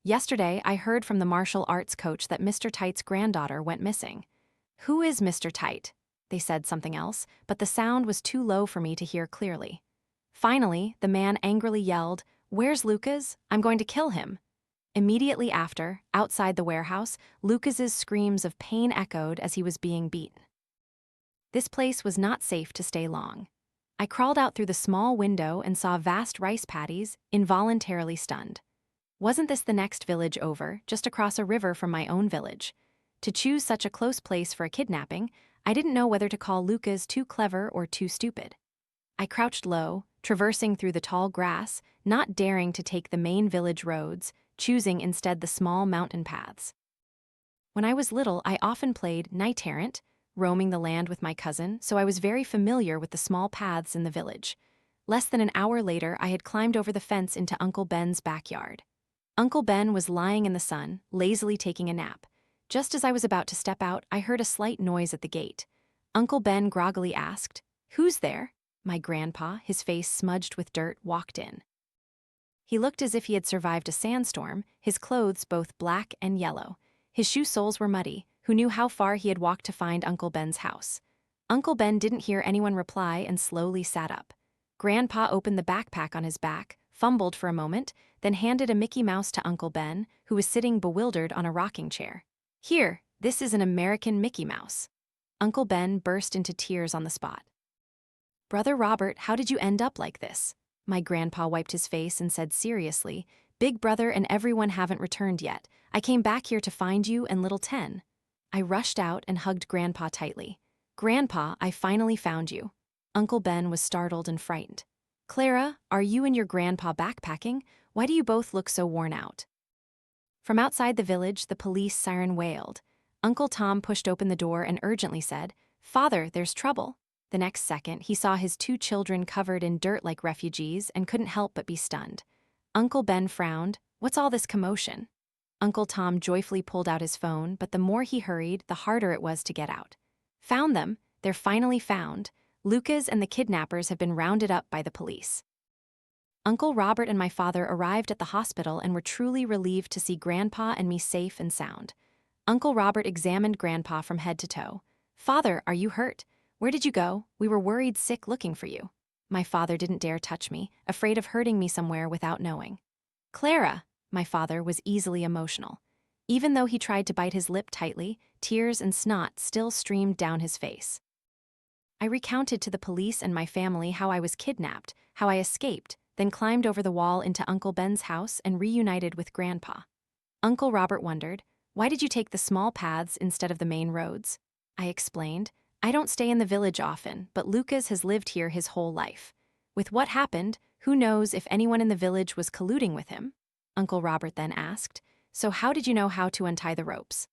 Yesterday, I heard from the martial arts coach that Mr. Tight's granddaughter went missing. "Who is Mr. Tight?" They said something else, but the sound was too low for me to hear clearly. Finally, the man angrily yelled, "Where's Lucas? I'm going to kill him." Immediately after, outside the warehouse, Lucas's screams of pain echoed as he was being beaten. This place was not safe to stay long. I crawled out through the small window and saw vast rice paddies, involuntarily stunned. Wasn't this the next village over, just across a river from my own village? To choose such a close place for a kidnapping, I didn't know whether to call Lucas too clever or too stupid. I crouched low, traversing through the tall grass, not daring to take the main village roads, choosing instead the small mountain paths. When I was little, I often played knight-errant, roaming the land with my cousin, so I was very familiar with the small paths in the village. Less than an hour later, I had climbed over the fence into Uncle Ben's backyard. Uncle Ben was lying in the sun, lazily taking a nap. Just as I was about to step out, I heard a slight noise at the gate. Uncle Ben groggily asked, "Who's there?" My grandpa, his face smudged with dirt, walked in. He looked as if he had survived a sandstorm, his clothes both black and yellow. His shoe soles were muddy. Who knew how far he had walked to find Uncle Ben's house? Uncle Ben didn't hear anyone reply and slowly sat up. Grandpa opened the backpack on his back, fumbled for a moment, then handed a Mickey Mouse to Uncle Ben, who was sitting bewildered on a rocking chair. "Here, this is an American Mickey Mouse." Uncle Ben burst into tears on the spot. "Brother Robert, how did you end up like this?" My grandpa wiped his face and said seriously, "Big brother and everyone haven't returned yet. I came back here to find you and little Ten." I rushed out and hugged Grandpa tightly. "Grandpa, I finally found you." Uncle Ben was startled and frightened. "Clara, are you and your grandpa backpacking? Why do you both look so worn out?" From outside the village, the police siren wailed. Uncle Tom pushed open the door and urgently said, "Father, there's trouble." The next second, he saw his two children covered in dirt like refugees and couldn't help but be stunned. Uncle Ben frowned. "What's all this commotion?" Uncle Tom joyfully pulled out his phone, but the more he hurried, the harder it was to get out. "Found them. They're finally found. Lucas and the kidnappers have been rounded up by the police." Uncle Robert and my father arrived at the hospital and were truly relieved to see Grandpa and me safe and sound. Uncle Robert examined Grandpa from head to toe. "Father, are you hurt? Where did you go? We were worried sick looking for you." My father didn't dare touch me, afraid of hurting me somewhere without knowing. "Clara," my father was easily emotional. Even though he tried to bite his lip tightly, tears and snot still streamed down his face. I recounted to the police and my family how I was kidnapped, how I escaped, then climbed over the wall into Uncle Ben's house and reunited with Grandpa. Uncle Robert wondered, "Why did you take the small paths instead of the main roads?" I explained, "I don't stay in the village often, but Lucas has lived here his whole life. With what happened, who knows if anyone in the village was colluding with him?" Uncle Robert then asked, "So how did you know how to untie the ropes?"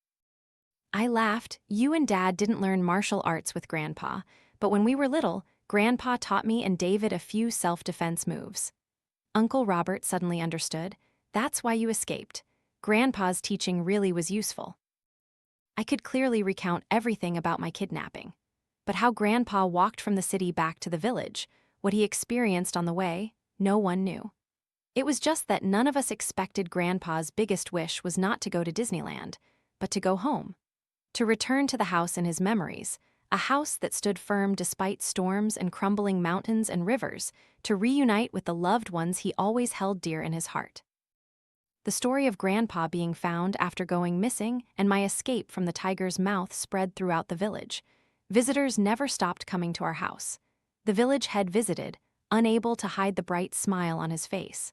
I laughed. "You and Dad didn't learn martial arts with Grandpa, but when we were little, Grandpa taught me and David a few self-defense moves." Uncle Robert suddenly understood. "That's why you escaped. Grandpa's teaching really was useful." I could clearly recount everything about my kidnapping. But how Grandpa walked from the city back to the village, what he experienced on the way, no one knew. It was just that none of us expected Grandpa's biggest wish was not to go to Disneyland, but to go home. To return to the house in his memories, a house that stood firm despite storms and crumbling mountains and rivers, to reunite with the loved ones he always held dear in his heart. The story of Grandpa being found after going missing and my escape from the tiger's mouth spread throughout the village. Visitors never stopped coming to our house. The village head visited, unable to hide the bright smile on his face.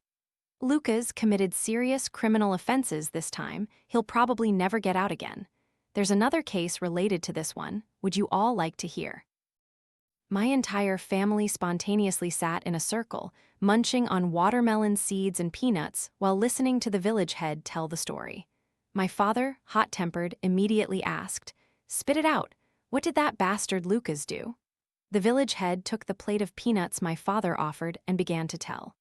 "Lucas committed serious criminal offenses this time. He'll probably never get out again. There's another case related to this one. Would you all like to hear?" My entire family spontaneously sat in a circle, munching on watermelon seeds and peanuts while listening to the village head tell the story. My father, hot-tempered, immediately asked, "Spit it out. What did that bastard Lucas do?" The village head took the plate of peanuts my father offered and began to tell.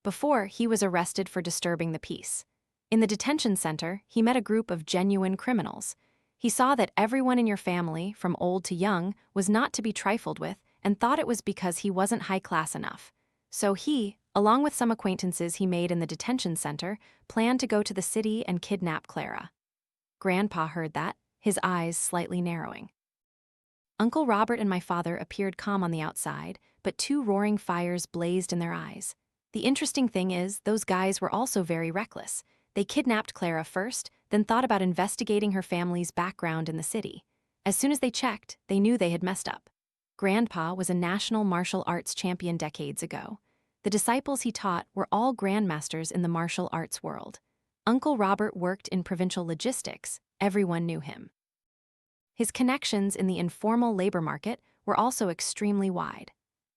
Before, he was arrested for disturbing the peace. In the detention center, he met a group of genuine criminals. He saw that everyone in your family, from old to young, was not to be trifled with and thought it was because he wasn't high class enough. So he, along with some acquaintances he made in the detention center, planned to go to the city and kidnap Clara. Grandpa heard that, his eyes slightly narrowing. Uncle Robert and my father appeared calm on the outside, but two roaring fires blazed in their eyes. The interesting thing is, those guys were also very reckless. They kidnapped Clara first, then thought about investigating her family's background in the city. As soon as they checked, they knew they had messed up. Grandpa was a national martial arts champion decades ago. The disciples he taught were all grandmasters in the martial arts world. Uncle Robert worked in provincial logistics. Everyone knew him. His connections in the informal labor market were also extremely wide.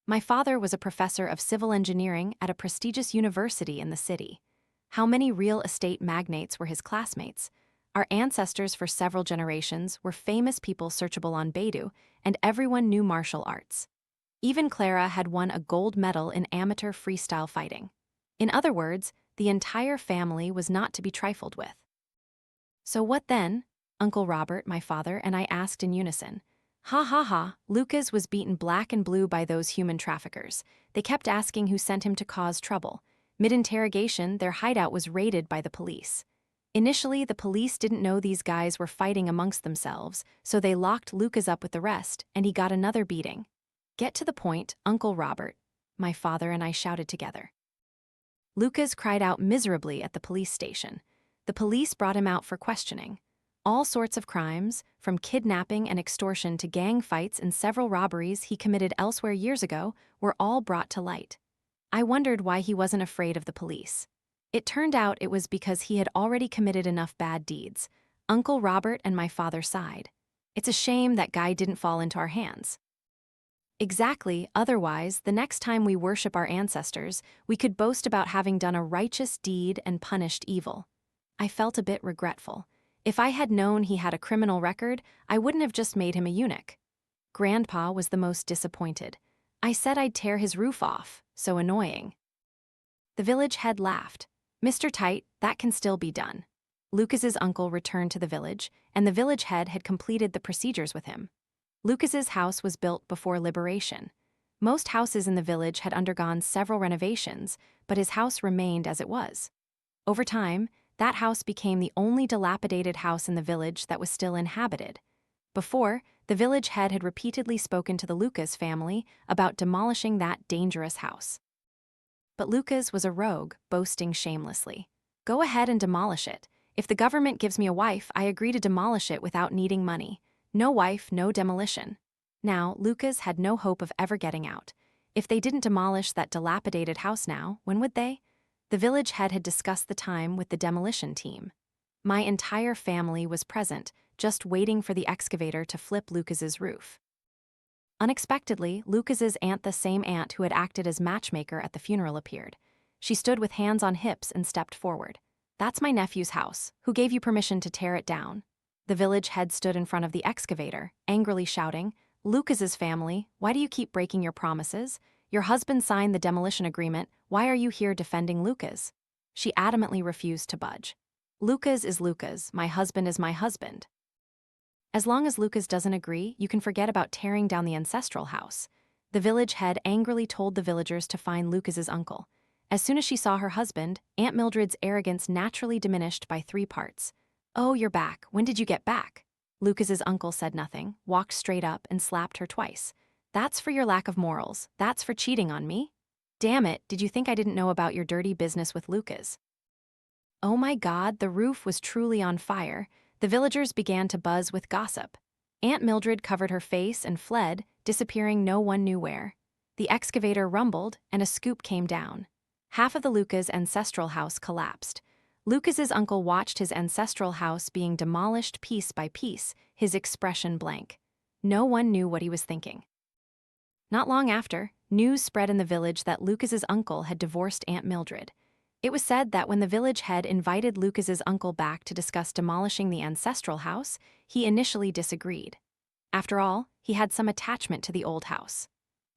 My father was a professor of civil engineering at a prestigious university in the city. How many real estate magnates were his classmates? Our ancestors for several generations were famous people searchable on Baidu, and everyone knew martial arts. Even Clara had won a gold medal in amateur freestyle fighting. In other words, the entire family was not to be trifled with. "So what then?" Uncle Robert, my father, and I asked in unison. "Ha ha ha, Lucas was beaten black and blue by those human traffickers. They kept asking who sent him to cause trouble. Mid-interrogation, their hideout was raided by the police. Initially, the police didn't know these guys were fighting amongst themselves, so they locked Lucas up with the rest, and he got another beating." "Get to the point, Uncle Robert," my father and I shouted together. Lucas cried out miserably at the police station. The police brought him out for questioning. All sorts of crimes, from kidnapping and extortion to gang fights and several robberies he committed elsewhere years ago, were all brought to light. I wondered why he wasn't afraid of the police. It turned out it was because he had already committed enough bad deeds. Uncle Robert and my father sighed. It's a shame that guy didn't fall into our hands. Exactly, otherwise, the next time we worship our ancestors, we could boast about having done a righteous deed and punished evil. I felt a bit regretful. If I had known he had a criminal record, I wouldn't have just made him a eunuch. Grandpa was the most disappointed. I said I'd tear his roof off, so annoying. The village head laughed. Mr. Tight, that can still be done. Lucas's uncle returned to the village, and the village head had completed the procedures with him. Lucas's house was built before liberation. Most houses in the village had undergone several renovations, but his house remained as it was. Over time, that house became the only dilapidated house in the village that was still inhabited. Before, the village head had repeatedly spoken to the Lucas family about demolishing that dangerous house. But Lucas was a rogue, boasting shamelessly. Go ahead and demolish it. If the government gives me a wife, I agree to demolish it without needing money. No wife, no demolition. Now, Lucas had no hope of ever getting out. If they didn't demolish that dilapidated house now, when would they? The village head had discussed the time with the demolition team. My entire family was present, just waiting for the excavator to flip Lucas's roof. Unexpectedly, Lucas's aunt, the same aunt who had acted as matchmaker at the funeral, appeared. She stood with hands on hips and stepped forward. That's my nephew's house. Who gave you permission to tear it down? The village head stood in front of the excavator, angrily shouting, Lucas's family, why do you keep breaking your promises? Your husband signed the demolition agreement. Why are you here defending Lucas? She adamantly refused to budge. Lucas is Lucas. My husband is my husband. As long as Lucas doesn't agree, you can forget about tearing down the ancestral house. The village head angrily told the villagers to find Lucas's uncle. As soon as she saw her husband, Aunt Mildred's arrogance naturally diminished by 3 parts. Oh, you're back. When did you get back? Lucas's uncle said nothing, walked straight up and slapped her twice. That's for your lack of morals. That's for cheating on me. Damn it, did you think I didn't know about your dirty business with Lucas? Oh my God, the roof was truly on fire. The villagers began to buzz with gossip. Aunt Mildred covered her face and fled, disappearing no one knew where. The excavator rumbled, and a scoop came down. Half of the Lucas' ancestral house collapsed. Lucas's uncle watched his ancestral house being demolished piece by piece, his expression blank. No one knew what he was thinking. Not long after, news spread in the village that Lucas's uncle had divorced Aunt Mildred. It was said that when the village head invited Lucas's uncle back to discuss demolishing the ancestral house, he initially disagreed. After all, he had some attachment to the old house.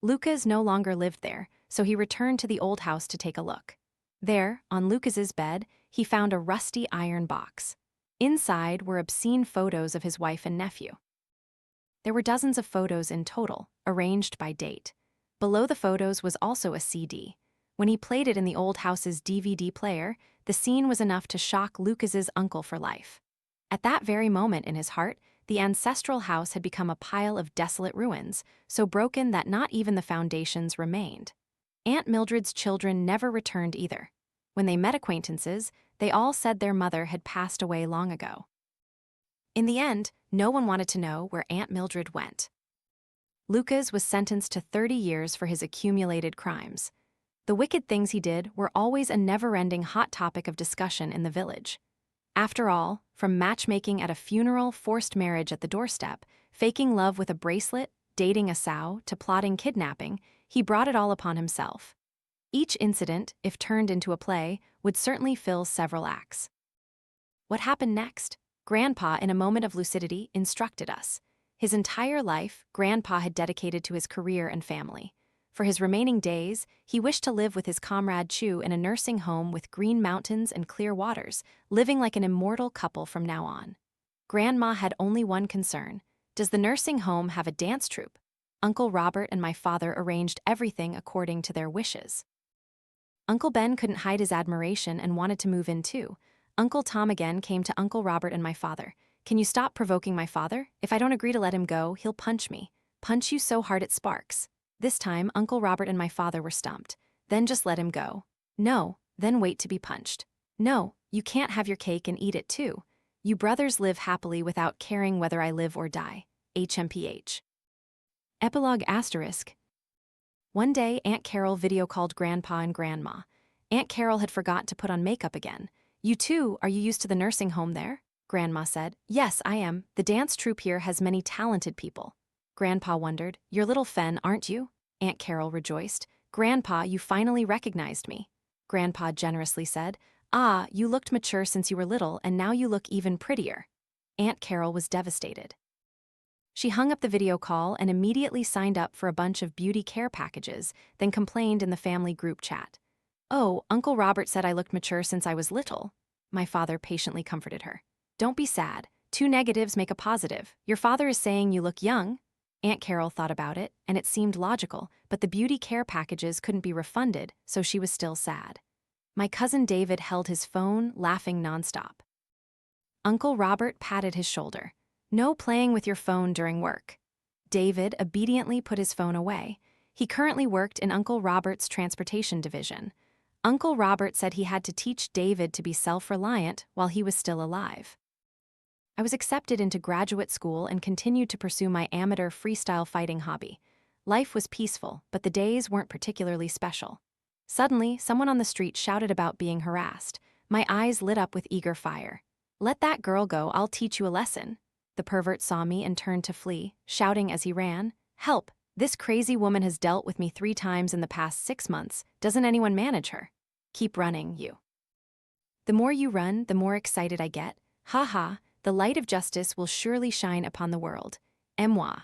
Lucas no longer lived there, so he returned to the old house to take a look. There, on Lucas's bed, he found a rusty iron box. Inside were obscene photos of his wife and nephew. There were dozens of photos in total, arranged by date. Below the photos was also a CD. When he played it in the old house's DVD player, the scene was enough to shock Lucas's uncle for life. At that very moment in his heart, the ancestral house had become a pile of desolate ruins, so broken that not even the foundations remained. Aunt Mildred's children never returned either. When they met acquaintances, they all said their mother had passed away long ago. In the end, no one wanted to know where Aunt Mildred went. Lucas was sentenced to 30 years for his accumulated crimes. The wicked things he did were always a never-ending hot topic of discussion in the village. After all, from matchmaking at a funeral, forced marriage at the doorstep, faking love with a bracelet, dating a sow, to plotting kidnapping, he brought it all upon himself. Each incident, if turned into a play, would certainly fill several acts. What happened next? Grandpa, in a moment of lucidity, instructed us. His entire life, Grandpa had dedicated to his career and family. For his remaining days, he wished to live with his comrade Chu in a nursing home with green mountains and clear waters, living like an immortal couple from now on. Grandma had only one concern. Does the nursing home have a dance troupe? Uncle Robert and my father arranged everything according to their wishes. Uncle Ben couldn't hide his admiration and wanted to move in too. Uncle Tom again came to Uncle Robert and my father. Can you stop provoking my father? If I don't agree to let him go, he'll punch me. Punch you so hard it sparks. This time, Uncle Robert and my father were stumped. Then just let him go. No, then wait to be punched. No, you can't have your cake and eat it too. You brothers live happily without caring whether I live or die. HMPH. Epilogue *. One day, Aunt Carol video called Grandpa and Grandma. Aunt Carol had forgot to put on makeup again. "You too, are you used to the nursing home there?" Grandma said. "Yes, I am. The dance troupe here has many talented people." Grandpa wondered. "You're little Fen, aren't you?" Aunt Carol rejoiced. "Grandpa, you finally recognized me." Grandpa generously said, "Ah, you looked mature since you were little, and now you look even prettier." Aunt Carol was devastated. She hung up the video call and immediately signed up for a bunch of beauty care packages, then complained in the family group chat. "Oh, Uncle Robert said I looked mature since I was little." My father patiently comforted her. "Don't be sad. Two negatives make a positive. Your father is saying you look young." Aunt Carol thought about it, and it seemed logical, but the beauty care packages couldn't be refunded, so she was still sad. My cousin David held his phone, laughing nonstop. Uncle Robert patted his shoulder. "No playing with your phone during work." David obediently put his phone away. He currently worked in Uncle Robert's transportation division. Uncle Robert said he had to teach David to be self-reliant while he was still alive. I was accepted into graduate school and continued to pursue my amateur freestyle fighting hobby. Life was peaceful, but the days weren't particularly special. Suddenly, someone on the street shouted about being harassed. My eyes lit up with eager fire. "Let that girl go, I'll teach you a lesson." The pervert saw me and turned to flee, shouting as he ran, "Help! This crazy woman has dealt with me 3 times in the past 6 months. Doesn't anyone manage her?" "Keep running, you." "The more you run, the more excited I get. Ha ha, the light of justice will surely shine upon the world. Moi."